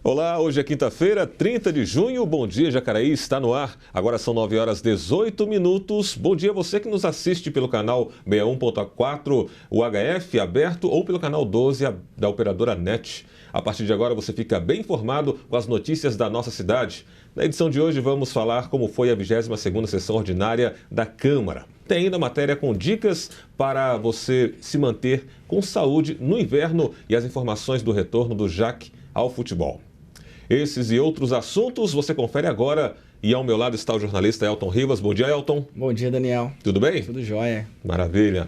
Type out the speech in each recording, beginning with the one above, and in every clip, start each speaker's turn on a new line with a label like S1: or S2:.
S1: Olá, hoje é quinta-feira, 30 de junho. Bom dia, Jacareí está no ar. Agora são 9 horas 18 minutos. Bom dia a você que nos assiste pelo canal 61.4 UHF aberto ou pelo canal 12 da operadora NET. A partir de agora você fica bem informado com as notícias da nossa cidade. Na edição de hoje vamos falar como foi a 22ª sessão ordinária da Câmara. Tem ainda matéria com dicas para você se manter com saúde no inverno e as informações do retorno do JAC ao futebol. Esses e outros assuntos você confere agora. E ao meu lado está o jornalista Elton Rivas. Bom dia, Elton.
S2: Bom dia, Daniel.
S1: Tudo bem?
S2: Tudo jóia.
S1: Maravilha.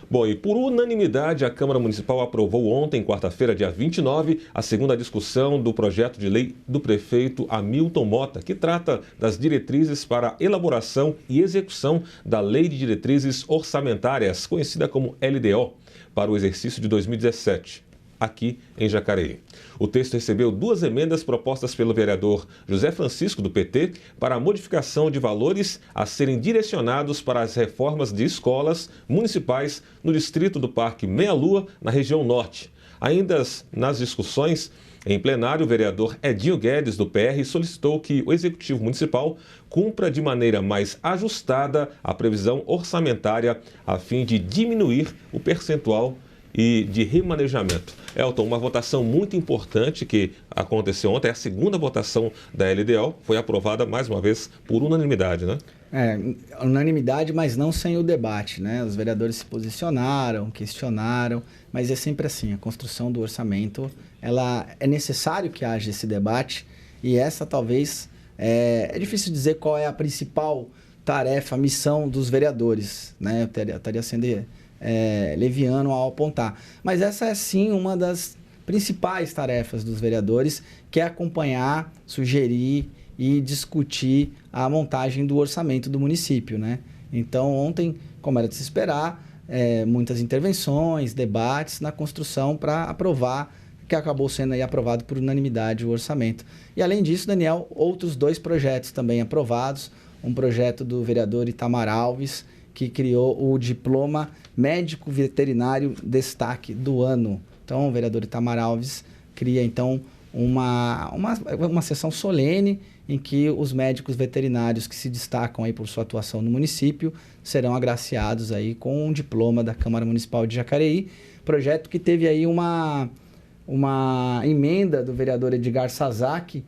S1: Bom, e por unanimidade, a Câmara Municipal aprovou ontem, quarta-feira, dia 29, a segunda discussão do projeto de lei do prefeito Hamilton Mota, que trata das diretrizes para a elaboração e execução da Lei de Diretrizes Orçamentárias, conhecida como LDO, para o exercício de 2017. Aqui em Jacareí. O texto recebeu 2 emendas propostas pelo vereador José Francisco, do PT, para a modificação de valores a serem direcionados para as reformas de escolas municipais no distrito do Parque Meia Lua, na região norte. Ainda nas discussões em plenário, o vereador Edinho Guedes, do PR, solicitou que o Executivo Municipal cumpra de maneira mais ajustada a previsão orçamentária a fim de diminuir o percentual e de remanejamento. Elton, uma votação muito importante que aconteceu ontem, é a segunda votação da LDO, foi aprovada mais uma vez por unanimidade, né?
S2: Unanimidade, mas não sem o debate, né? Os vereadores se posicionaram, questionaram, mas é sempre assim, a construção do orçamento, ela é necessário que haja esse debate e essa talvez, é difícil dizer qual é a principal tarefa, a missão dos vereadores, né? Eu estaria sendo leviano ao apontar. Mas essa é sim uma das principais tarefas dos vereadores, que é acompanhar, sugerir e discutir a montagem do orçamento do município, né? Então ontem, como era de se esperar, muitas intervenções, debates na construção para aprovar, que acabou sendo aí aprovado por unanimidade o orçamento. E além disso, Daniel, outros 2 projetos também aprovados, um projeto do vereador Itamar Alves, que criou o diploma médico veterinário destaque do ano. Então, o vereador Itamar Alves cria, então, uma sessão solene em que os médicos veterinários que se destacam aí por sua atuação no município serão agraciados aí com um diploma da Câmara Municipal de Jacareí. Projeto que teve aí uma emenda do vereador Edgar Sazaki,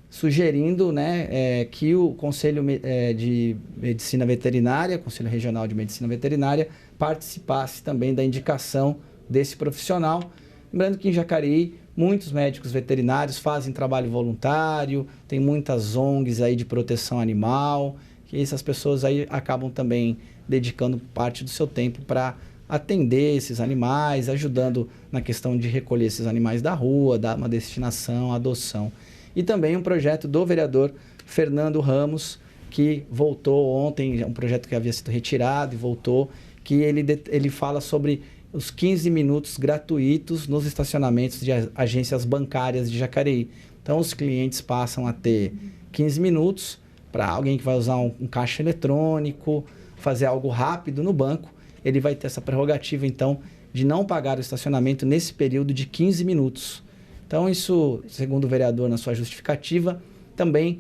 S2: sugerindo, né, que o Conselho de Medicina Veterinária, Conselho Regional de Medicina Veterinária, participasse também da indicação desse profissional. Lembrando que em Jacareí, muitos médicos veterinários fazem trabalho voluntário, tem muitas ONGs aí de proteção animal, que essas pessoas aí acabam também dedicando parte do seu tempo para atender esses animais, ajudando na questão de recolher esses animais da rua, dar uma destinação, adoção. E também um projeto do vereador Fernando Ramos, que voltou ontem, um projeto que havia sido retirado e voltou, que ele fala sobre os 15 minutos gratuitos nos estacionamentos de agências bancárias de Jacareí. Então, os clientes passam a ter 15 minutos para alguém que vai usar um caixa eletrônico, fazer algo rápido no banco, ele vai ter essa prerrogativa, então, de não pagar o estacionamento nesse período de 15 minutos. Então, isso, segundo o vereador, na sua justificativa, também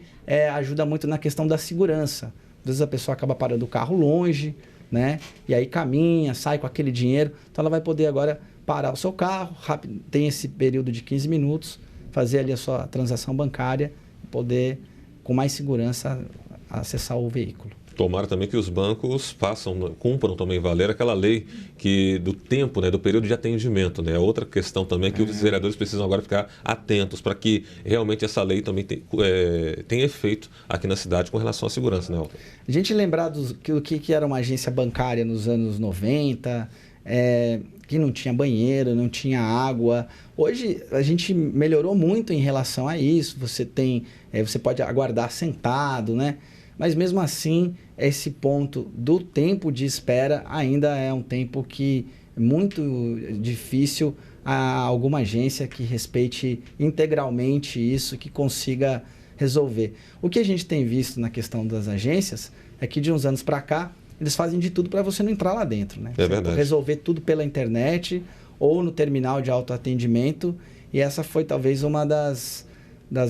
S2: ajuda muito na questão da segurança. Às vezes a pessoa acaba parando o carro longe, né? E aí caminha, sai com aquele dinheiro. Então, ela vai poder agora parar o seu carro, rápido, tem esse período de 15 minutos, fazer ali a sua transação bancária, poder, com mais segurança, acessar o veículo.
S1: Tomara também que os bancos cumpram também valer aquela lei do tempo, né, do período de atendimento, né? Outra questão também que os vereadores precisam agora ficar atentos para que realmente essa lei também tenha efeito aqui na cidade com relação à segurança, né, Elton?
S2: A gente lembrar do que era uma agência bancária nos anos 90, que não tinha banheiro, não tinha água. Hoje a gente melhorou muito em relação a isso. Você pode aguardar sentado, né? Mas mesmo assim, esse ponto do tempo de espera ainda é um tempo que é muito difícil a alguma agência que respeite integralmente isso, que consiga resolver. O que a gente tem visto na questão das agências é que de uns anos para cá, eles fazem de tudo para você não entrar lá dentro, né?
S1: É verdade.
S2: Resolver tudo pela internet ou no terminal de autoatendimento E essa foi talvez uma das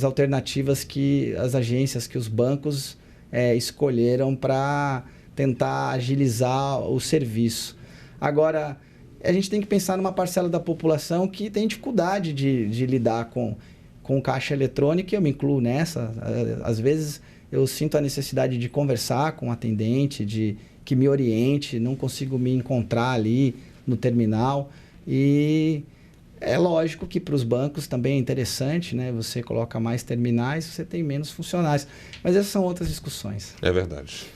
S2: alternativas que as agências, que os bancos escolheram para tentar agilizar o serviço. Agora, a gente tem que pensar numa parcela da população que tem dificuldade de lidar com caixa eletrônico, e eu me incluo nessa. Às vezes eu sinto a necessidade de conversar com o atendente, que me oriente, não consigo me encontrar ali no terminal. E é lógico que para os bancos também é interessante, né? Você coloca mais terminais, você tem menos funcionários. Mas essas são outras discussões.
S1: É verdade.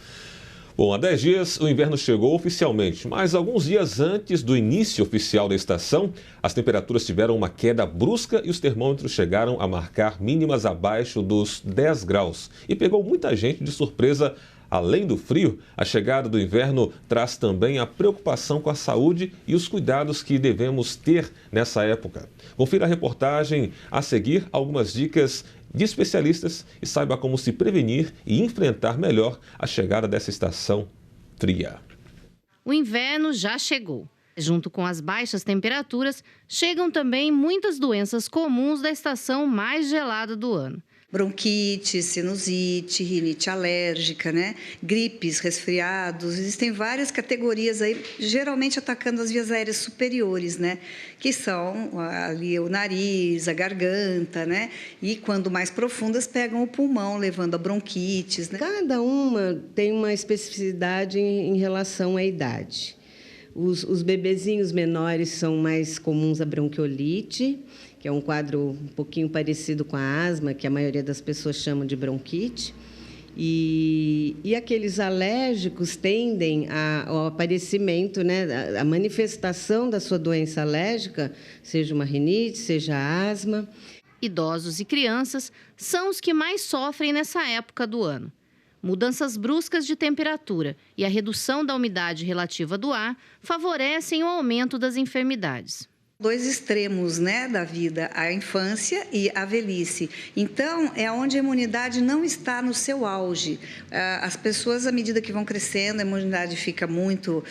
S1: Bom, há 10 dias o inverno chegou oficialmente, mas alguns dias antes do início oficial da estação, as temperaturas tiveram uma queda brusca e os termômetros chegaram a marcar mínimas abaixo dos 10 graus. E pegou muita gente de surpresa. Além do frio, a chegada do inverno traz também a preocupação com a saúde e os cuidados que devemos ter nessa época. Confira a reportagem a seguir, algumas dicas de especialistas e saiba como se prevenir e enfrentar melhor a chegada dessa estação fria.
S3: O inverno já chegou. Junto com as baixas temperaturas, chegam também muitas doenças comuns da estação mais gelada do ano.
S4: Bronquite, sinusite, rinite alérgica, né? Gripes, resfriados, existem várias categorias aí, geralmente atacando as vias aéreas superiores, né? Que são ali o nariz, a garganta, né? E quando mais profundas pegam o pulmão, levando a bronquites, né?
S5: Cada uma tem uma especificidade em relação à idade. Os bebezinhos menores são mais comuns a bronquiolite, que é um quadro um pouquinho parecido com a asma, que a maioria das pessoas chamam de bronquite. E aqueles alérgicos tendem ao aparecimento, né, a manifestação da sua doença alérgica, seja uma rinite, seja asma.
S3: Idosos e crianças são os que mais sofrem nessa época do ano. Mudanças bruscas de temperatura e a redução da umidade relativa do ar favorecem o aumento das enfermidades.
S4: Dois extremos, né, da vida, a infância e a velhice. Então, é onde a imunidade não está no seu auge. As pessoas, à medida que vão crescendo, a imunidade fica muito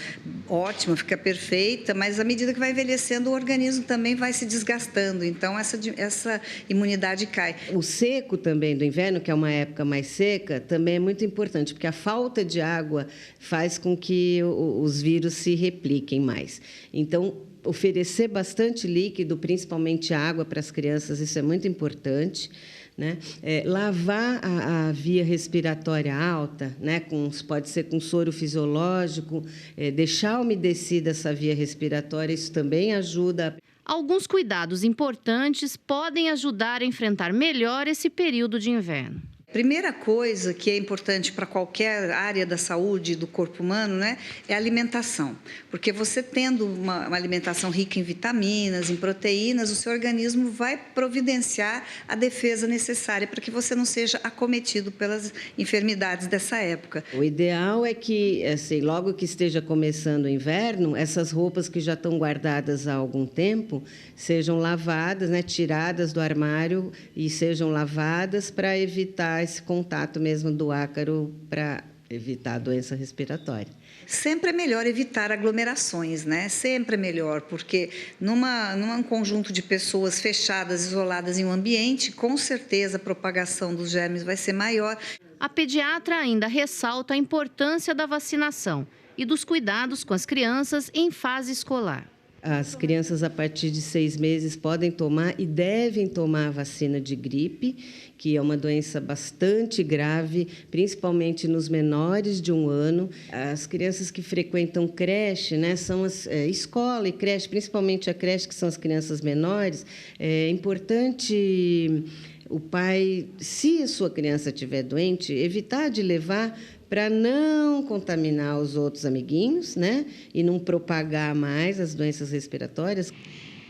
S4: ótima, fica perfeita, mas à medida que vai envelhecendo, o organismo também vai se desgastando. Então, essa imunidade cai.
S5: O seco também do inverno, que é uma época mais seca, também é muito importante, porque a falta de água faz com que os vírus se repliquem mais. Então, oferecer bastante líquido, principalmente água para as crianças, isso é muito importante, né? Lavar a via respiratória alta, né? Pode ser com soro fisiológico, deixar umedecida essa via respiratória, isso também ajuda.
S3: Alguns cuidados importantes podem ajudar a enfrentar melhor esse período de inverno.
S4: Primeira coisa que é importante para qualquer área da saúde do corpo humano, né, é a alimentação. Porque você tendo uma alimentação rica em vitaminas, em proteínas, o seu organismo vai providenciar a defesa necessária para que você não seja acometido pelas enfermidades dessa época.
S5: O ideal é que, assim, logo que esteja começando o inverno, essas roupas que já estão guardadas há algum tempo sejam lavadas, né, tiradas do armário e sejam lavadas para evitar esse contato mesmo do ácaro, para evitar a doença respiratória.
S4: Sempre é melhor evitar aglomerações, né? Sempre é melhor, porque num conjunto de pessoas fechadas, isoladas em um ambiente, com certeza a propagação dos germes vai ser maior.
S3: A pediatra ainda ressalta a importância da vacinação e dos cuidados com as crianças em fase escolar.
S5: As crianças, a partir de 6 meses, podem tomar e devem tomar a vacina de gripe, que é uma doença bastante grave, principalmente nos menores de 1 ano. As crianças que frequentam creche, né, são escola e creche, principalmente a creche, que são as crianças menores. É importante o pai, se a sua criança estiver doente, evitar de levar para não contaminar os outros amiguinhos, né? E não propagar mais as doenças respiratórias.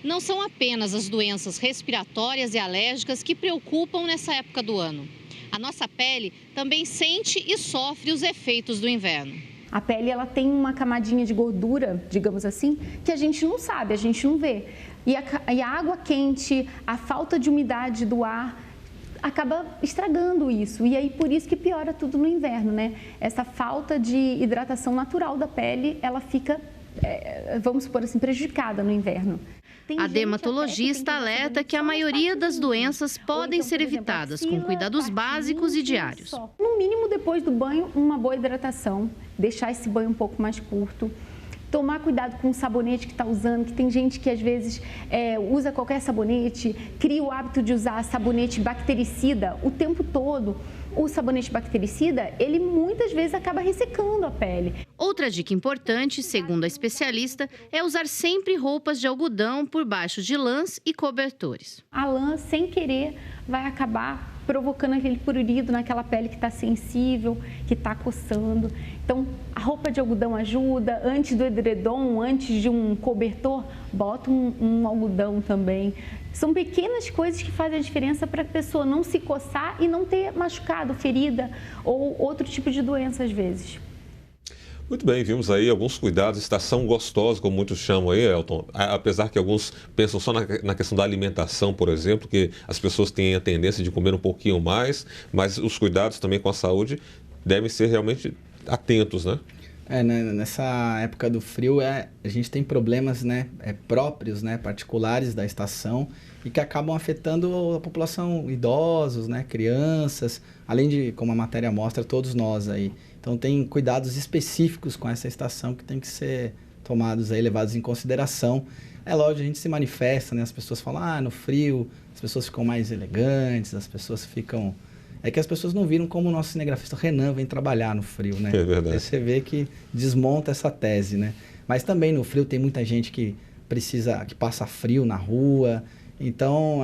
S3: Não são apenas as doenças respiratórias e alérgicas que preocupam nessa época do ano. A nossa pele também sente e sofre os efeitos do inverno.
S6: A pele ela tem uma camadinha de gordura, digamos assim, que a gente não sabe, a gente não vê. E a água quente, a falta de umidade do ar acaba estragando isso, e aí por isso que piora tudo no inverno, né? Essa falta de hidratação natural da pele, ela fica, vamos supor assim, prejudicada no inverno.
S3: A dermatologista alerta que a maioria das doenças podem ser evitadas com cuidados básicos e diários.
S6: No mínimo, depois do banho, uma boa hidratação, deixar esse banho um pouco mais curto. Tomar cuidado com o sabonete que está usando, que tem gente que às vezes usa qualquer sabonete, cria o hábito de usar sabonete bactericida o tempo todo. O sabonete bactericida, ele muitas vezes acaba ressecando a pele.
S3: Outra dica importante, segundo a especialista, é usar sempre roupas de algodão por baixo de lãs e cobertores.
S6: A lã, sem querer, vai acabar provocando aquele prurido naquela pele que está sensível, que está coçando. Então, a roupa de algodão ajuda. Antes do edredom, antes de um cobertor, bota um algodão também. São pequenas coisas que fazem a diferença para a pessoa não se coçar e não ter machucado, ferida ou outro tipo de doença às vezes.
S1: Muito bem, vimos aí alguns cuidados, estação gostosa, como muitos chamam aí, Elton. Apesar que alguns pensam só na questão da alimentação, por exemplo, que as pessoas têm a tendência de comer um pouquinho mais, mas os cuidados também com a saúde devem ser realmente atentos, né?
S2: Nessa época do frio, a gente tem problemas, né, próprios, né, particulares da estação e que acabam afetando a população, idosos, né, crianças, além de, como a matéria mostra, todos nós aí. Então, tem cuidados específicos com essa estação que tem que ser tomados aí, levados em consideração. É lógico, a gente se manifesta, né, as pessoas falam, no frio, as pessoas ficam mais elegantes, as pessoas ficam... É que as pessoas não viram como o nosso cinegrafista Renan vem trabalhar no frio, né?
S1: É verdade.
S2: Aí você vê que desmonta essa tese, né? Mas também no frio tem muita gente que passa frio na rua. Então,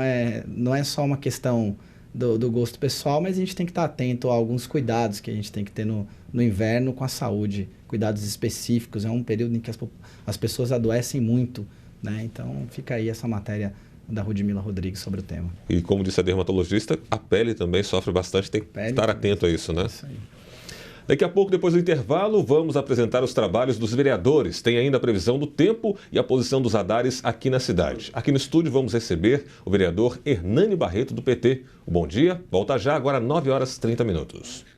S2: não é só uma questão do gosto pessoal, mas a gente tem que estar atento a alguns cuidados que a gente tem que ter no inverno com a saúde. Cuidados específicos. É um período em que as pessoas adoecem muito, né? Então, fica aí essa matéria da Rudmila Rodrigues sobre o tema.
S1: E como disse a dermatologista, a pele também sofre bastante, tem que estar atento a isso, né?
S2: Isso aí.
S1: Daqui a pouco, depois do intervalo, vamos apresentar os trabalhos dos vereadores. Tem ainda a previsão do tempo e a posição dos radares aqui na cidade. Aqui no estúdio vamos receber o vereador Hernani Barreto, do PT. O Bom Dia volta já, agora 9h30.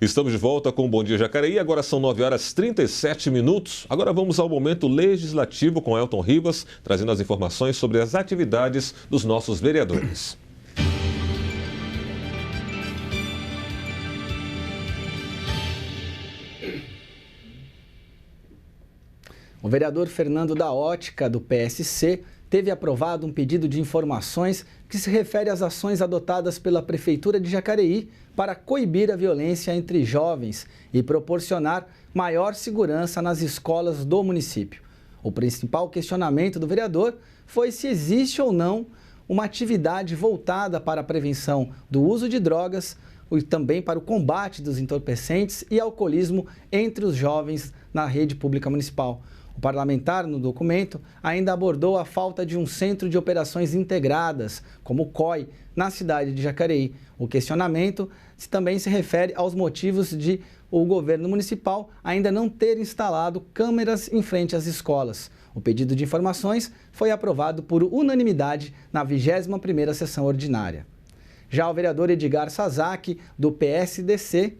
S1: Estamos de volta com o Bom Dia Jacareí, agora são 9h37. Agora vamos ao momento legislativo com Elton Ribas, trazendo as informações sobre as atividades dos nossos vereadores.
S2: O vereador Fernando da Ótica, do PSC, teve aprovado um pedido de informações que se refere às ações adotadas pela Prefeitura de Jacareí para coibir a violência entre jovens e proporcionar maior segurança nas escolas do município. O principal questionamento do vereador foi se existe ou não uma atividade voltada para a prevenção do uso de drogas e também para o combate dos entorpecentes e alcoolismo entre os jovens na rede pública municipal. O parlamentar, no documento, ainda abordou a falta de um centro de operações integradas, como o COI, na cidade de Jacareí. O questionamento também se refere aos motivos de o governo municipal ainda não ter instalado câmeras em frente às escolas. O pedido de informações foi aprovado por unanimidade na 21ª sessão ordinária. Já o vereador Edgar Sazaki, do PSDC,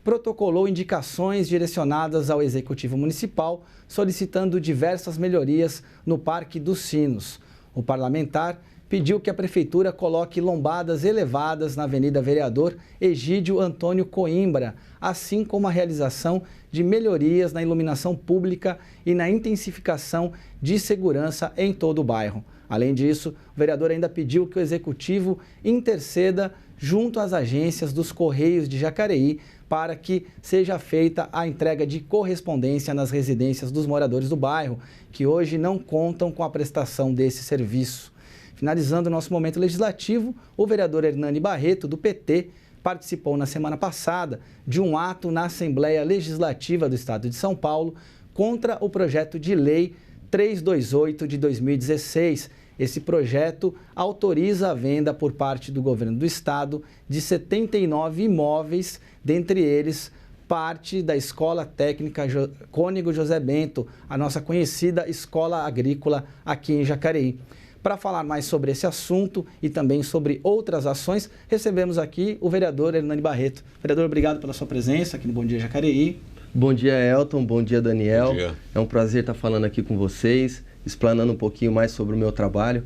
S2: protocolou indicações direcionadas ao Executivo Municipal, solicitando diversas melhorias no Parque dos Sinos. O parlamentar pediu que a Prefeitura coloque lombadas elevadas na Avenida Vereador Egídio Antônio Coimbra, assim como a realização de melhorias na iluminação pública e na intensificação de segurança em todo o bairro. Além disso, o vereador ainda pediu que o Executivo interceda junto às agências dos Correios de Jacareí para que seja feita a entrega de correspondência nas residências dos moradores do bairro, que hoje não contam com a prestação desse serviço. Finalizando o nosso momento legislativo, o vereador Hernani Barreto, do PT, participou na semana passada de um ato na Assembleia Legislativa do Estado de São Paulo contra o projeto de lei 328 de 2016. Esse projeto autoriza a venda por parte do governo do estado de 79 imóveis, dentre eles parte da Escola Técnica Cônego José Bento, a nossa conhecida escola agrícola aqui em Jacareí. Para falar mais sobre esse assunto e também sobre outras ações, recebemos aqui o vereador Hernani Barreto. Vereador, obrigado pela sua presença aqui no Bom Dia Jacareí.
S7: Bom dia, Elton. Bom dia, Daniel.
S1: Bom dia.
S7: É um prazer estar falando aqui com vocês, explanando um pouquinho mais sobre o meu trabalho.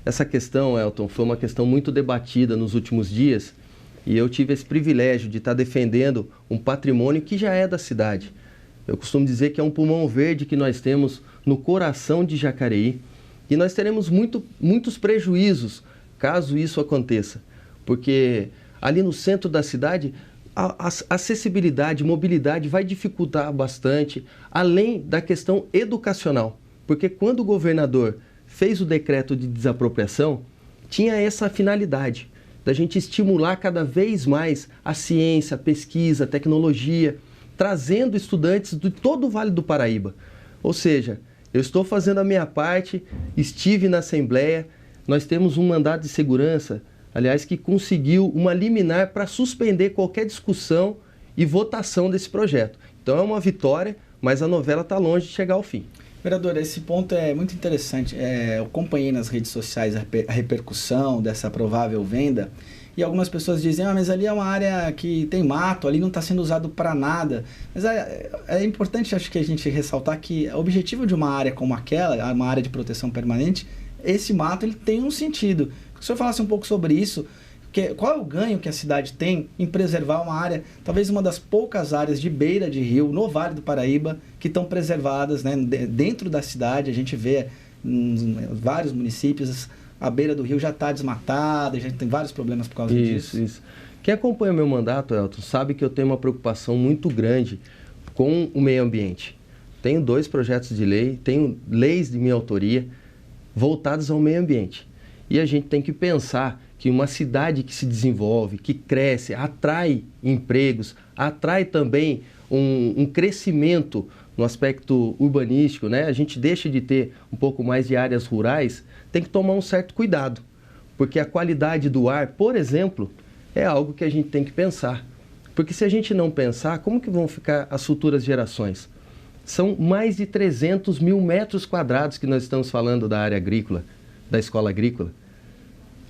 S7: Essa questão, Elton, foi uma questão muito debatida nos últimos dias e eu tive esse privilégio de estar defendendo um patrimônio que já é da cidade. Eu costumo dizer que é um pulmão verde que nós temos no coração de Jacareí e nós teremos muitos prejuízos caso isso aconteça, porque ali no centro da cidade a acessibilidade, mobilidade vai dificultar bastante, além da questão educacional, porque quando o governador fez o decreto de desapropriação, tinha essa finalidade da gente estimular cada vez mais a ciência, a pesquisa, a tecnologia, trazendo estudantes de todo o Vale do Paraíba. Ou seja, eu estou fazendo a minha parte, estive na Assembleia, nós temos um mandado de segurança, aliás, que conseguiu uma liminar para suspender qualquer discussão e votação desse projeto. Então é uma vitória, mas a novela está longe de chegar ao fim.
S2: Vereador, esse ponto é muito interessante. Eu acompanhei nas redes sociais a repercussão dessa provável venda e algumas pessoas dizem, mas ali é uma área que tem mato, ali não está sendo usado para nada. Mas é importante, acho que a gente ressaltar que o objetivo de uma área como aquela, uma área de proteção permanente, esse mato ele tem um sentido. Se o senhor falasse um pouco sobre isso, qual é o ganho que a cidade tem em preservar uma área, talvez uma das poucas áreas de beira de rio no Vale do Paraíba que estão preservadas, né, dentro da cidade. A gente vê vários municípios, a beira do rio já está desmatada, a gente tem vários problemas por causa disso.
S7: Isso. Quem acompanha meu mandato, Elton, sabe que eu tenho uma preocupação muito grande com o meio ambiente. Tenho 2 projetos de lei, tenho leis de minha autoria voltados ao meio ambiente. E a gente tem que pensar que uma cidade que se desenvolve, que cresce, atrai empregos, atrai também um crescimento no aspecto urbanístico, né? A gente deixa de ter um pouco mais de áreas rurais, tem que tomar um certo cuidado, porque a qualidade do ar, por exemplo, é algo que a gente tem que pensar. Porque se a gente não pensar, como que vão ficar as futuras gerações? São mais de 300 mil metros quadrados que nós estamos falando da área agrícola, da escola agrícola.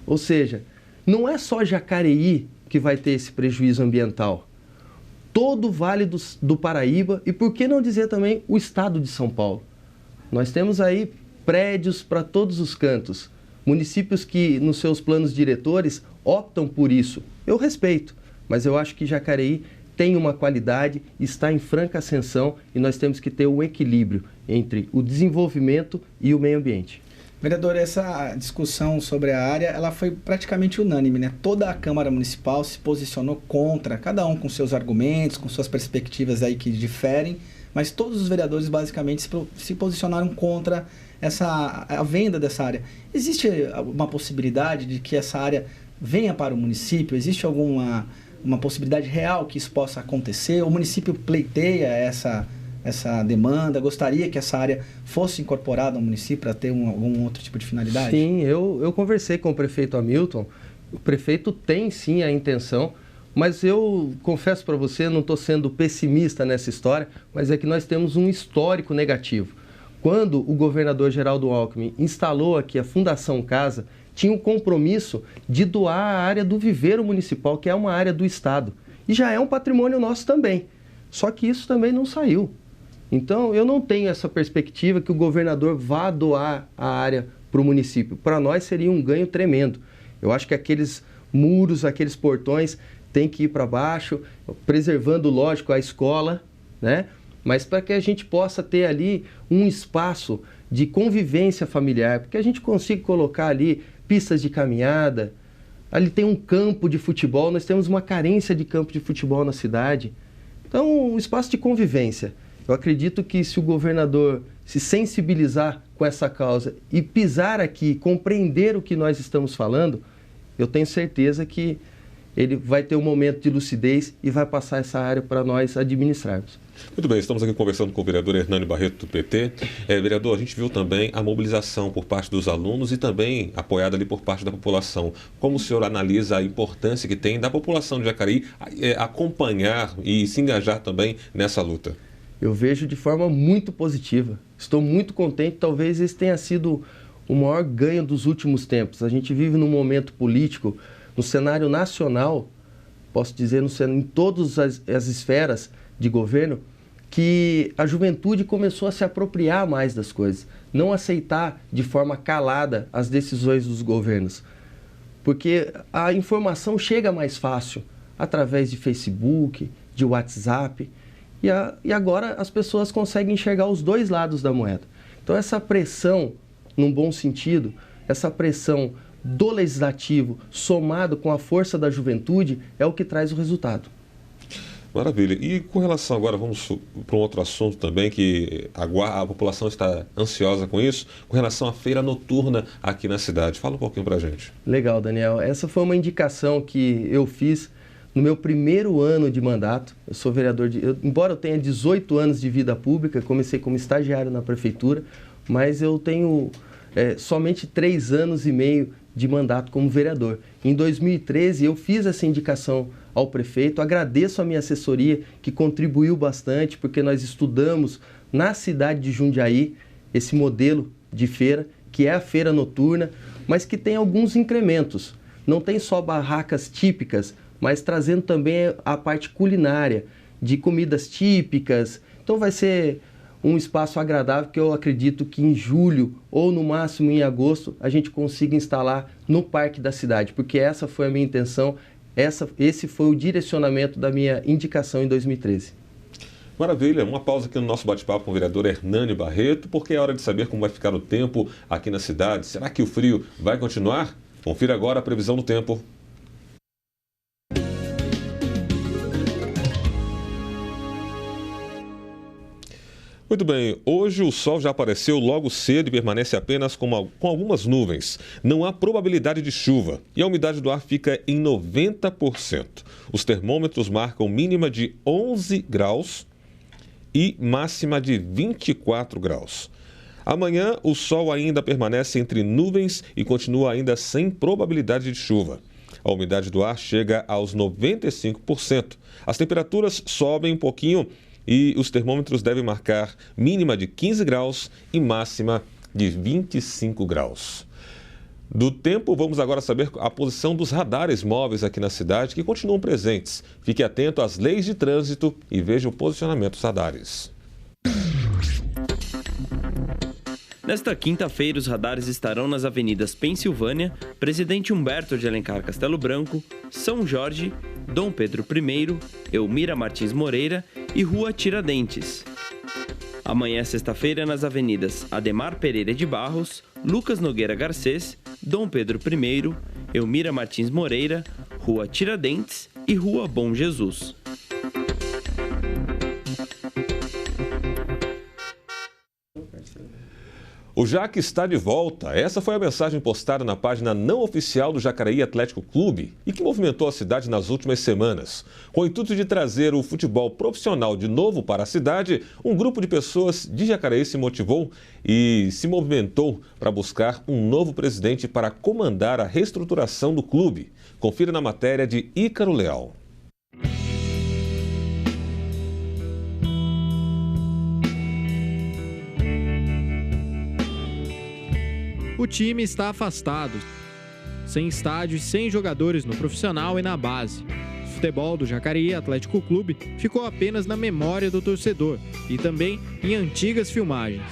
S7: Ou seja, não é só Jacareí que vai ter esse prejuízo ambiental. Todo o Vale do Paraíba e, por que não dizer também, o estado de São Paulo. Nós temos aí prédios para todos os cantos. Municípios que, nos seus planos diretores, optam por isso. Eu respeito, mas eu acho que Jacareí tem uma qualidade, está em franca ascensão e nós temos que ter um equilíbrio entre o desenvolvimento e o meio ambiente.
S2: Vereador, essa discussão sobre a área, ela foi praticamente unânime, né? Toda a Câmara Municipal se posicionou contra, cada um com seus argumentos, com suas perspectivas aí que diferem, mas todos os vereadores basicamente se posicionaram contra a venda dessa área. Existe uma possibilidade de que essa área venha para o município? Existe alguma possibilidade real que isso possa acontecer? O município pleiteia essa demanda? Gostaria que essa área fosse incorporada ao município para ter algum outro tipo de finalidade?
S7: Sim, eu conversei com o prefeito Hamilton. O prefeito tem sim a intenção, mas eu confesso para você, não estou sendo pessimista nessa história, mas é que nós temos um histórico negativo. Quando o governador Geraldo Alckmin instalou aqui a Fundação Casa, tinha um compromisso de doar a área do viveiro municipal, que é uma área do Estado. E já é um patrimônio nosso também. Só que isso também não saiu. Então, eu não tenho essa perspectiva que o governador vá doar a área para o município. Para nós seria um ganho tremendo. Eu acho que aqueles muros, aqueles portões têm que ir para baixo, preservando, lógico, a escola, né? Mas para que a gente possa ter ali um espaço de convivência familiar, porque a gente consiga colocar ali pistas de caminhada, ali tem um campo de futebol, nós temos uma carência de campo de futebol na cidade. Então, um espaço de convivência. Eu acredito que se o governador se sensibilizar com essa causa e pisar aqui, compreender o que nós estamos falando, eu tenho certeza que ele vai ter um momento de lucidez e vai passar essa área para nós administrarmos.
S1: Muito bem, estamos aqui conversando com o vereador Hernani Barreto, do PT. Vereador, a gente viu também a mobilização por parte dos alunos e também apoiada ali por parte da população. Como o senhor analisa a importância que tem da população de Jacareí acompanhar e se engajar também nessa luta?
S7: Eu vejo de forma muito positiva. Estou muito contente, talvez esse tenha sido o maior ganho dos últimos tempos. A gente vive num momento político, no cenário nacional, posso dizer, em todas as esferas de governo, que a juventude começou a se apropriar mais das coisas, não aceitar de forma calada as decisões dos governos. Porque a informação chega mais fácil, através de Facebook, de WhatsApp, e agora as pessoas conseguem enxergar os dois lados da moeda. Então essa pressão, num bom sentido, essa pressão do legislativo somado com a força da juventude é o que traz o resultado.
S1: Maravilha. E com relação agora, vamos para um outro assunto também, que a população está ansiosa com isso, com relação à feira noturna aqui na cidade. Fala um pouquinho para a gente.
S7: Legal, Daniel. Essa foi uma indicação que eu fiz no meu primeiro ano de mandato. Eu sou vereador, embora eu tenha 18 anos de vida pública, comecei como estagiário na prefeitura, mas eu tenho somente 3 anos e meio de mandato como vereador. Em 2013, eu fiz essa indicação ao prefeito, agradeço a minha assessoria, que contribuiu bastante, porque nós estudamos na cidade de Jundiaí esse modelo de feira, que é a feira noturna, mas que tem alguns incrementos. Não tem só barracas típicas, mas trazendo também a parte culinária, de comidas típicas. Então vai ser um espaço agradável que eu acredito que em julho ou no máximo em agosto a gente consiga instalar no parque da cidade, porque essa foi a minha intenção, esse foi o direcionamento da minha indicação em 2013.
S1: Maravilha, uma pausa aqui no nosso bate-papo com o vereador Hernani Barreto, porque é hora de saber como vai ficar o tempo aqui na cidade. Será que o frio vai continuar? Confira agora a previsão do tempo. Muito bem, hoje o sol já apareceu logo cedo e permanece apenas com algumas nuvens. Não há probabilidade de chuva e a umidade do ar fica em 90%. Os termômetros marcam mínima de 11 graus e máxima de 24 graus. Amanhã o sol ainda permanece entre nuvens e continua ainda sem probabilidade de chuva. A umidade do ar chega aos 95%. As temperaturas sobem um pouquinho e os termômetros devem marcar mínima de 15 graus e máxima de 25 graus. Do tempo, vamos agora saber a posição dos radares móveis aqui na cidade, que continuam presentes. Fique atento às leis de trânsito e veja o posicionamento dos radares.
S8: Nesta quinta-feira, os radares estarão nas avenidas Pensilvânia, Presidente Humberto de Alencar Castelo Branco, São Jorge, Dom Pedro I, Elmira Martins Moreira e Rua Tiradentes. Amanhã, sexta-feira, nas avenidas Ademar Pereira de Barros, Lucas Nogueira Garcês, Dom Pedro I, Elmira Martins Moreira, Rua Tiradentes e Rua Bom Jesus.
S1: O Jaque está de volta. Essa foi a mensagem postada na página não oficial do Jacareí Atlético Clube e que movimentou a cidade nas últimas semanas. Com o intuito de trazer o futebol profissional de novo para a cidade, um grupo de pessoas de Jacareí se motivou e se movimentou para buscar um novo presidente para comandar a reestruturação do clube. Confira na matéria de Ícaro Leal.
S9: O time está afastado, sem estádio e sem jogadores no profissional e na base. O futebol do Jacareí Atlético Clube ficou apenas na memória do torcedor e também em antigas filmagens.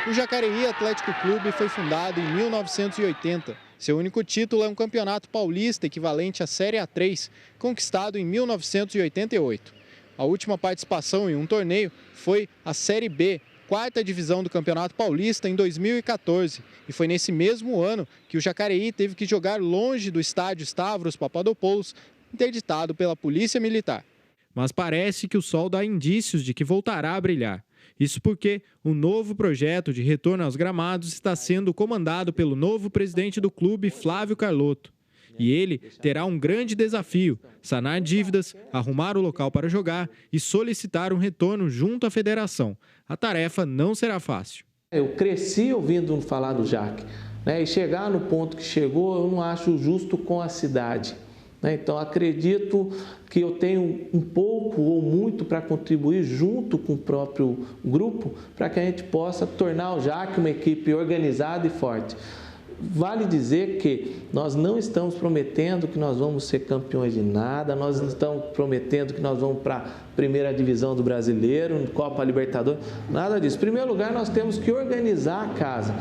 S9: O Jacareí Atlético Clube foi fundado em 1980. Seu único título é um campeonato paulista equivalente à Série A3, conquistado em 1988. A última participação em um torneio foi a Série B, quarta divisão do Campeonato Paulista, em 2014. E foi nesse mesmo ano que o Jacareí teve que jogar longe do estádio Stavros Papadopoulos, interditado pela Polícia Militar. Mas parece que o sol dá indícios de que voltará a brilhar. Isso porque o novo projeto de retorno aos gramados está sendo comandado pelo novo presidente do clube, Flávio Carlotto. E ele terá um grande desafio: sanar dívidas, arrumar o local para jogar e solicitar um retorno junto à federação. A tarefa não será fácil.
S10: Eu cresci ouvindo falar do JAC, né? E chegar no ponto que chegou, eu não acho justo com a cidade. Então, acredito que eu tenho um pouco ou muito para contribuir junto com o próprio grupo para que a gente possa tornar o JAC uma equipe organizada e forte. Vale dizer que nós não estamos prometendo que nós vamos ser campeões de nada, nós não estamos prometendo que nós vamos para a primeira divisão do Brasileiro, Copa Libertadores, nada disso. Em primeiro lugar, nós temos que organizar a casa.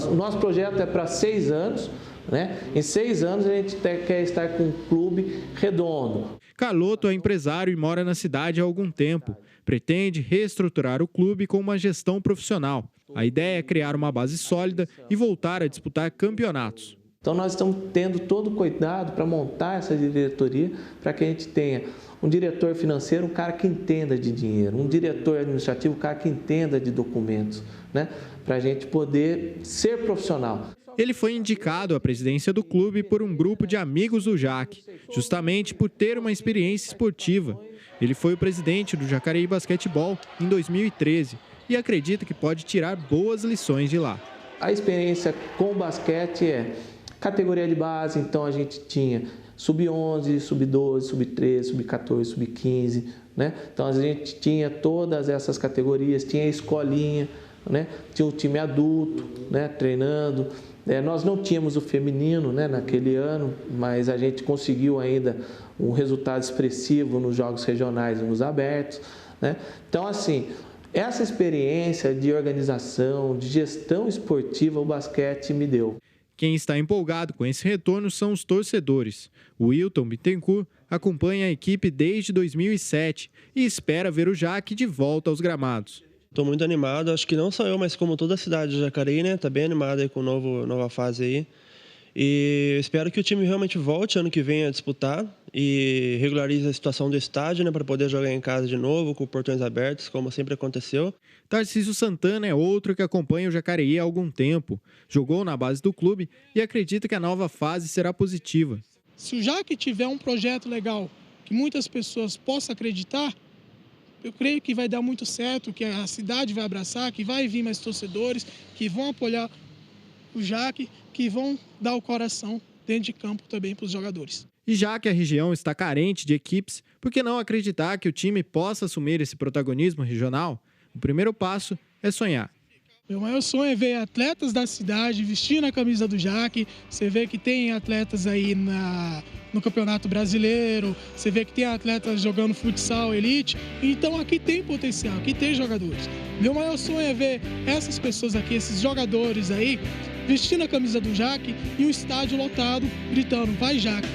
S10: O nosso projeto é para 6 anos, né? Em 6 anos a gente quer estar com um clube redondo.
S9: Carlotto é empresário e mora na cidade há algum tempo. Pretende reestruturar o clube com uma gestão profissional. A ideia é criar uma base sólida e voltar a disputar campeonatos.
S10: Então nós estamos tendo todo o cuidado para montar essa diretoria, para que a gente tenha um diretor financeiro, um cara que entenda de dinheiro, um diretor administrativo, um cara que entenda de documentos, né? Para a gente poder ser profissional.
S9: Ele foi indicado à presidência do clube por um grupo de amigos do JAC, justamente por ter uma experiência esportiva. Ele foi o presidente do Jacareí Basquetebol em 2013 e acredita que pode tirar boas lições de lá.
S10: A experiência com o basquete é categoria de base, então a gente tinha sub-11, sub-12, sub-13, sub-14, sub-15, né? Então a gente tinha todas essas categorias, tinha a escolinha, né? Tinha o time adulto, né? Treinando. Nós não tínhamos o feminino, né, naquele ano, mas a gente conseguiu ainda um resultado expressivo nos jogos regionais e nos abertos, né? Então, assim, essa experiência de organização, de gestão esportiva, o basquete me deu.
S9: Quem está empolgado com esse retorno são os torcedores. O Wilton Bittencourt acompanha a equipe desde 2007 e espera ver o JAC de volta aos gramados.
S11: Estou muito animado, acho que não só eu, mas como toda a cidade de Jacareí, né? Está bem animada aí com nova fase aí. E espero que o time realmente volte ano que vem a disputar e regularize a situação do estádio, né? Para poder jogar em casa de novo, com portões abertos, como sempre aconteceu.
S9: Tarcísio Santana é outro que acompanha o Jacareí há algum tempo. Jogou na base do clube e acredita que a nova fase será positiva.
S12: Se o JAC tiver um projeto legal que muitas pessoas possam acreditar, eu creio que vai dar muito certo, que a cidade vai abraçar, que vai vir mais torcedores, que vão apoiar o JAC, que vão dar o coração dentro de campo também para os jogadores.
S9: E já que a região está carente de equipes, por que não acreditar que o time possa assumir esse protagonismo regional? O primeiro passo é sonhar.
S12: Meu maior sonho é ver atletas da cidade vestindo a camisa do JAC. Você vê que tem atletas aí no Campeonato Brasileiro, você vê que tem atletas jogando futsal elite. Então aqui tem potencial, aqui tem jogadores. Meu maior sonho é ver essas pessoas aqui, esses jogadores aí, vestindo a camisa do JAC e o estádio lotado, gritando, vai JAC!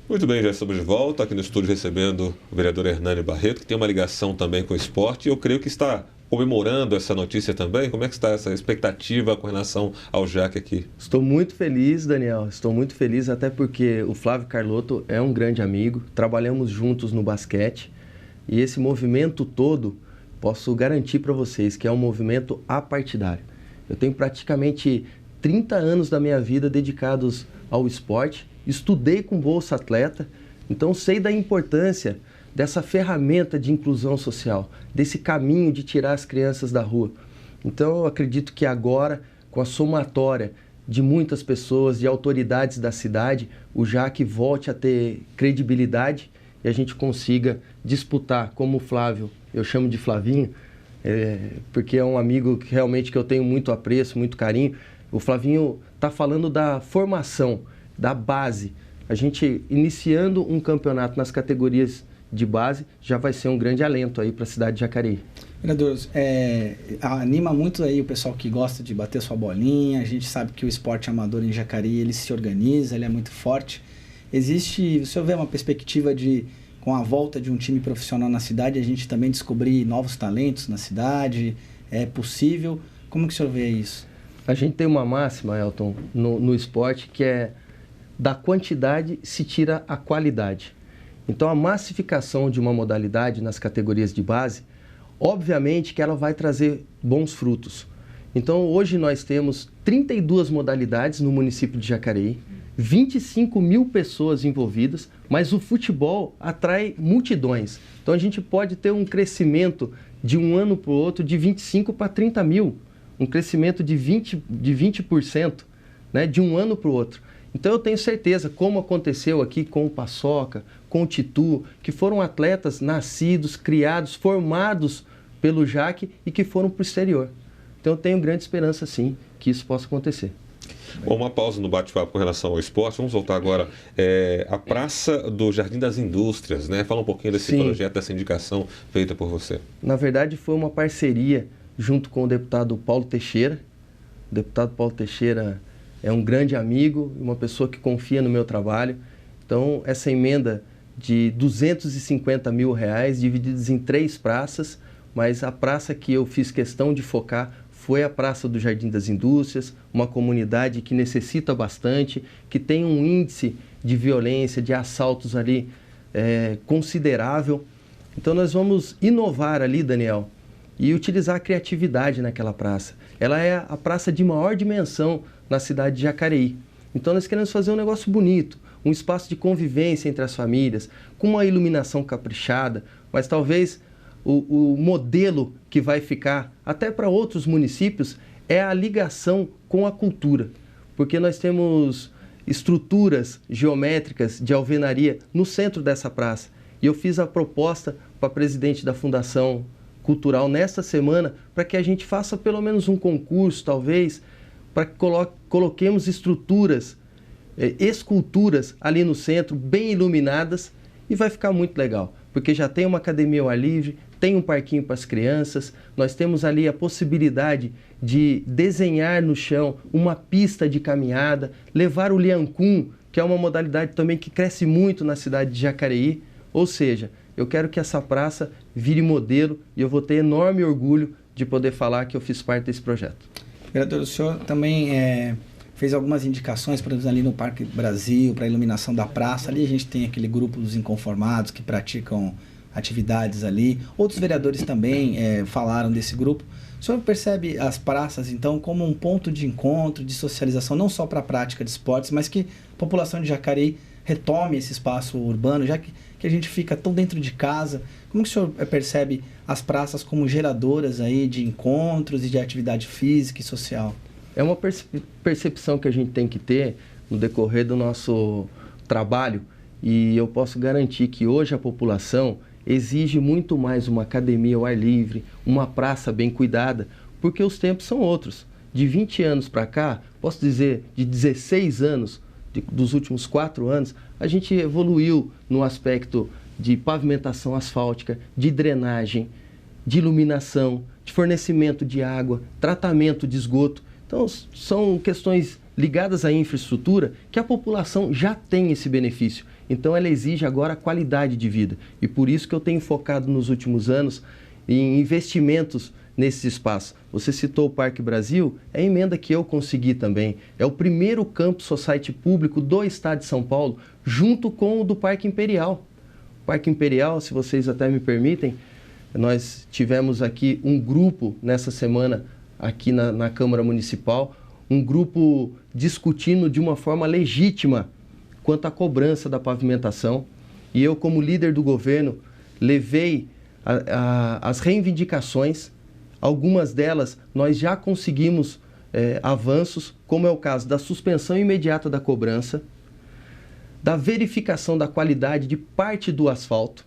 S1: Muito bem, já estamos de volta aqui no estúdio recebendo o vereador Hernani Barreto, que tem uma ligação também com o esporte, e eu creio que está comemorando essa notícia também. Como é que está essa expectativa com relação ao JAC aqui?
S7: Estou muito feliz, Daniel, estou muito feliz até porque o Flávio Carlotto é um grande amigo, trabalhamos juntos no basquete e esse movimento todo, posso garantir para vocês que é um movimento apartidário. Eu tenho praticamente 30 anos da minha vida dedicados ao esporte. Estudei com Bolsa Atleta, então sei da importância dessa ferramenta de inclusão social, desse caminho de tirar as crianças da rua. Então eu acredito que agora, com a somatória de muitas pessoas, de autoridades da cidade, o JAC volte a ter credibilidade e a gente consiga disputar, como o Flávio, eu chamo de Flavinho, porque é um amigo que realmente que eu tenho muito apreço, muito carinho. O Flavinho está falando da formação, da base. A gente iniciando um campeonato nas categorias de base já vai ser um grande alento aí para a cidade de Jacareí.
S2: Vereadores, anima muito aí o pessoal que gosta de bater sua bolinha. A gente sabe que o esporte amador em Jacareí, ele se organiza, ele é muito forte. o senhor vê uma perspectiva de, com a volta de um time profissional na cidade, a gente também descobrir novos talentos na cidade? É possível? Como que o senhor vê isso?
S7: A gente tem uma máxima, Elton, no esporte, que é da quantidade se tira a qualidade. Então, a massificação de uma modalidade nas categorias de base, obviamente que ela vai trazer bons frutos. Então, hoje nós temos 32 modalidades no município de Jacareí, 25 mil pessoas envolvidas, mas o futebol atrai multidões. Então, a gente pode ter um crescimento de um ano para o outro de 25 para 30 mil, um crescimento de 20%, né, de um ano para o outro. Então, eu tenho certeza, como aconteceu aqui com o Paçoca, com o Titu, que foram atletas nascidos, criados, formados pelo JAC e que foram para o exterior. Então, eu tenho grande esperança, sim, que isso possa acontecer.
S1: Bom, uma pausa no bate-papo com relação ao esporte. Vamos voltar agora à Praça do Jardim das Indústrias, né? Fala um pouquinho desse projeto, dessa indicação feita por você.
S7: Na verdade, foi uma parceria junto com o deputado Paulo Teixeira. O deputado Paulo Teixeira é um grande amigo, uma pessoa que confia no meu trabalho. Então, essa emenda de R$250 mil, divididos em 3 praças, mas a praça que eu fiz questão de focar foi a Praça do Jardim das Indústrias, uma comunidade que necessita bastante, que tem um índice de violência, de assaltos ali considerável. Então nós vamos inovar ali, Daniel, e utilizar a criatividade naquela praça. Ela é a praça de maior dimensão na cidade de Jacareí. Então nós queremos fazer um negócio bonito, um espaço de convivência entre as famílias, com uma iluminação caprichada, mas talvez o modelo que vai ficar até para outros municípios é a ligação com a cultura, porque nós temos estruturas geométricas de alvenaria no centro dessa praça. E eu fiz a proposta para a presidente da Fundação Cultural nesta semana para que a gente faça pelo menos um concurso, talvez, para que coloquemos estruturas, esculturas ali no centro, bem iluminadas, e vai ficar muito legal, porque já tem uma academia ao ar livre, tem um parquinho para as crianças, nós temos ali a possibilidade de desenhar no chão uma pista de caminhada, levar o Liancum, que é uma modalidade também que cresce muito na cidade de Jacareí. Ou seja, eu quero que essa praça vire modelo e eu vou ter enorme orgulho de poder falar que eu fiz parte desse projeto.
S2: Vereador, o senhor também fez algumas indicações, por exemplo, ali no Parque Brasil, para a iluminação da praça. Ali a gente tem aquele grupo dos inconformados que praticam atividades ali. Outros vereadores também falaram desse grupo. O senhor percebe as praças, então, como um ponto de encontro, de socialização, não só para a prática de esportes, mas que a população de Jacareí retome esse espaço urbano, já que a gente fica tão dentro de casa. Como que o senhor percebe as praças como geradoras aí de encontros e de atividade física e social?
S7: É uma percepção que a gente tem que ter no decorrer do nosso trabalho, e eu posso garantir que hoje a população exige muito mais uma academia ao ar livre, uma praça bem cuidada, porque os tempos são outros. De 20 anos para cá, posso dizer, de 16 anos, dos últimos 4 anos, a gente evoluiu no aspecto de pavimentação asfáltica, de drenagem, de iluminação, de fornecimento de água, tratamento de esgoto. Então, são questões ligadas à infraestrutura que a população já tem esse benefício. Então, ela exige agora qualidade de vida. E por isso que eu tenho focado nos últimos anos em investimentos nesse espaço. Você citou o Parque Brasil, é a emenda que eu consegui também. É o primeiro campus society público do estado de São Paulo, junto com o do Parque Imperial. O Parque Imperial, se vocês até me permitem, nós tivemos aqui um grupo nessa semana aqui na Câmara Municipal, um grupo discutindo de uma forma legítima quanto à cobrança da pavimentação. E eu, como líder do governo, levei as reivindicações. Algumas delas nós já conseguimos avanços, como é o caso da suspensão imediata da cobrança, da verificação da qualidade de parte do asfalto,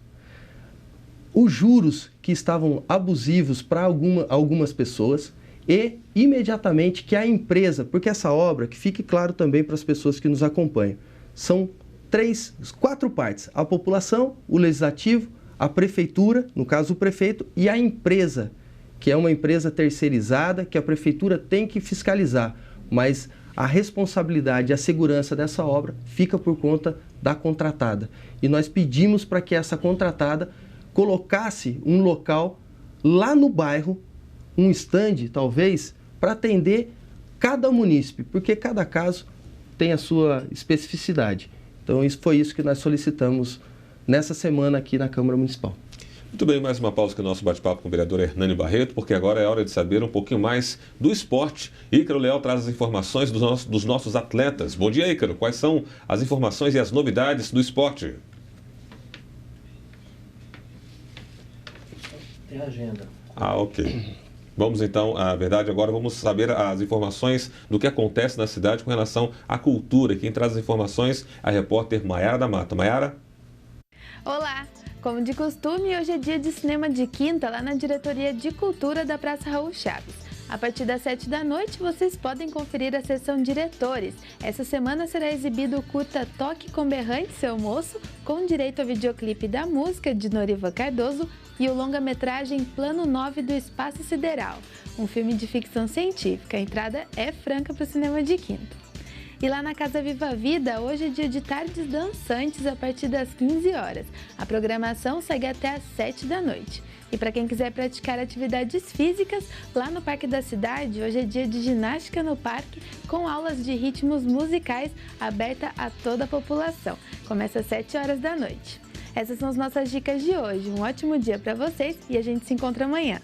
S7: os juros que estavam abusivos para algumas pessoas e, imediatamente, que a empresa, porque essa obra, que fique claro também para as pessoas que nos acompanham, são 4 partes: a população, o legislativo, a prefeitura, no caso o prefeito, e a empresa, que é uma empresa terceirizada, que a prefeitura tem que fiscalizar, mas a responsabilidade e a segurança dessa obra fica por conta da contratada. E nós pedimos para que essa contratada colocasse um local lá no bairro, um stand, talvez, para atender cada munícipe, porque cada caso tem a sua especificidade. Então, foi isso que nós solicitamos nessa semana aqui na Câmara Municipal.
S1: Muito bem, mais uma pausa aqui no nosso bate-papo com o vereador Hernânio Barreto, porque agora é hora de saber um pouquinho mais do esporte. Ícaro Leal traz as informações dos nossos atletas. Bom dia, Ícaro. Quais são as informações e as novidades do esporte?
S13: Tem agenda.
S1: Ok. Vamos então, a verdade, agora vamos saber as informações do que acontece na cidade com relação à cultura. Quem traz as informações é a repórter Maiara da Mata. Maiara?
S14: Olá! Como de costume, hoje é dia de cinema de quinta lá na Diretoria de Cultura da Praça Raul Chaves. A partir das 7 da noite, vocês podem conferir a sessão Diretores. Essa semana será exibido o curta Toque com Berrante, Seu Moço, com direito ao videoclipe da música de Noriva Cardoso e o longa-metragem Plano 9 do Espaço Sideral, um filme de ficção científica. A entrada é franca para o cinema de quinta. E lá na Casa Viva a Vida, hoje é dia de tardes dançantes a partir das 15 horas. A programação segue até às 7 da noite. E para quem quiser praticar atividades físicas, lá no Parque da Cidade, hoje é dia de ginástica no parque, com aulas de ritmos musicais aberta a toda a população. Começa às 7 horas da noite. Essas são as nossas dicas de hoje. Um ótimo dia para vocês e a gente se encontra amanhã.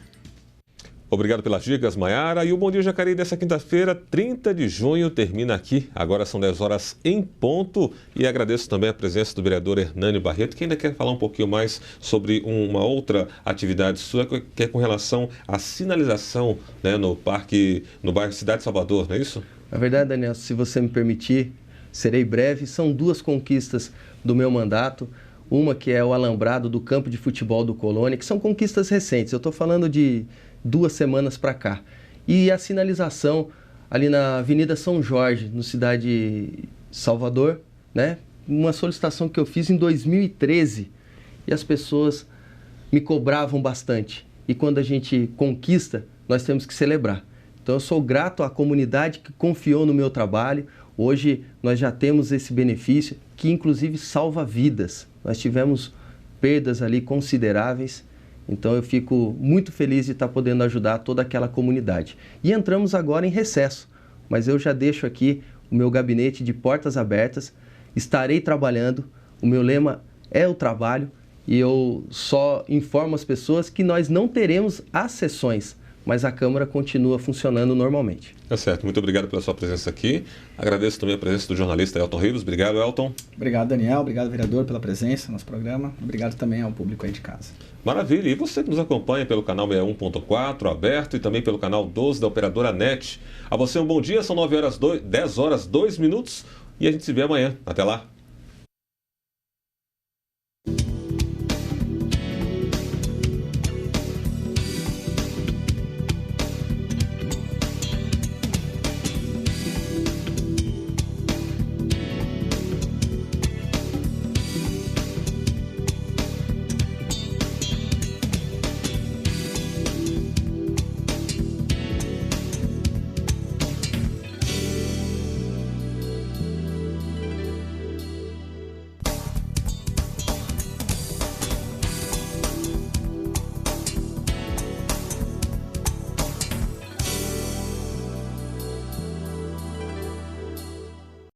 S1: Obrigado pelas dicas, Maiara. E o Bom Dia Jacareí dessa quinta-feira, 30 de junho, termina aqui. Agora são 10 horas em ponto. E agradeço também a presença do vereador Hernânio Barreto, que ainda quer falar um pouquinho mais sobre uma outra atividade sua, que é com relação à sinalização, né, no bairro Cidade Salvador, não é isso?
S7: Na verdade, Daniel, se você me permitir, serei breve. São duas conquistas do meu mandato. Uma que é o alambrado do campo de futebol do Colônia, que são conquistas recentes. Eu estou falando de 2 semanas para cá. E a sinalização ali na Avenida São Jorge, no Cidade Salvador, né? Uma solicitação que eu fiz em 2013 e as pessoas me cobravam bastante. E quando a gente conquista, nós temos que celebrar. Então eu sou grato à comunidade que confiou no meu trabalho. Hoje nós já temos esse benefício que inclusive salva vidas. Nós tivemos perdas ali consideráveis. Então eu fico muito feliz de estar podendo ajudar toda aquela comunidade. E entramos agora em recesso, mas eu já deixo aqui o meu gabinete de portas abertas, estarei trabalhando, o meu lema é o trabalho e eu só informo as pessoas que nós não teremos as sessões, mas a Câmara continua funcionando normalmente.
S1: Tá certo, muito obrigado pela sua presença aqui. Agradeço também a presença do jornalista Elton Rivas. Obrigado, Elton.
S2: Obrigado, Daniel. Obrigado, vereador, pela presença no nosso programa. Obrigado também ao público aí de casa.
S1: Maravilha. E você que nos acompanha pelo canal 61.4 aberto e também pelo canal 12 da Operadora NET. A você um bom dia, são 10 horas 2 minutos e a gente se vê amanhã. Até lá.